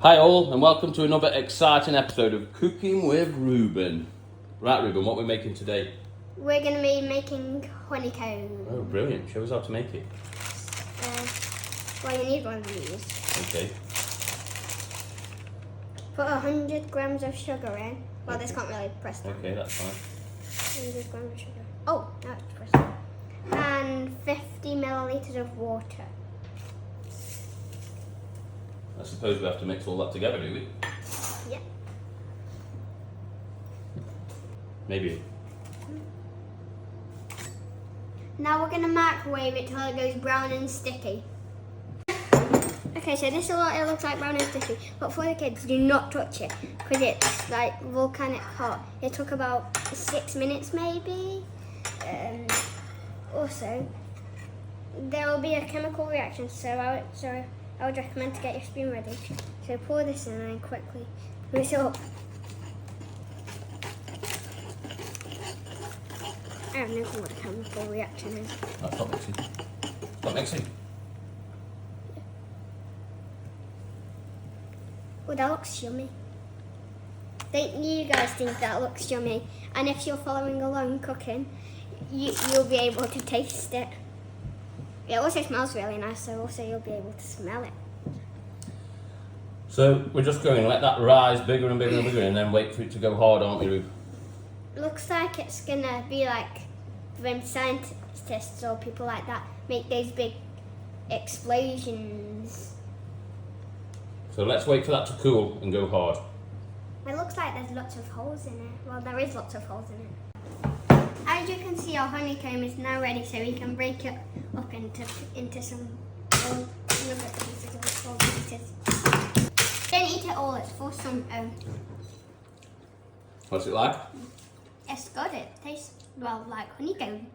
Hi all, and welcome to another exciting episode of Cooking with Reuben. Right, Reuben, what are we making today? We're going to be making honeycomb. Oh, brilliant. Show us how to make it. Well, you need one of these. Okay. Put 100 grams of sugar in. Well, this can't really press down. Okay, that's fine. 100 grams of sugar. Oh, now it's pressed down. And 50 millilitres of water. I suppose we have to mix all that together, do we? Yep. Maybe. Now we're going to microwave it till it goes brown and sticky. Okay, so this is what it looks like, brown and sticky. But for the kids, do not touch it because it's like volcanic hot. It took about 6 minutes maybe. Also, there will be a chemical reaction, so I would recommend to get your spoon ready. So pour this in and then quickly mix it up. I have no clue what a chemical reaction is. Stop mixing. Stop mixing. Oh, that looks yummy. Don't you guys think that looks yummy? And if you're following along cooking, you'll be able to taste it. It also smells really nice, so also you'll be able to smell it. So we're just going to let that rise bigger and bigger and bigger and then wait for it to go hard, aren't we, Reuben? Looks like it's gonna be like when scientists or people like that make those big explosions. So let's wait for that to cool and go hard. It looks like there's lots of holes in it. Well, there is lots of holes in it. As you can see, our honeycomb is now ready, so we can break it up into some little pieces or small pieces. Don't eat it all, it's for some. What's it like? It's good, it tastes, well, like honeycomb.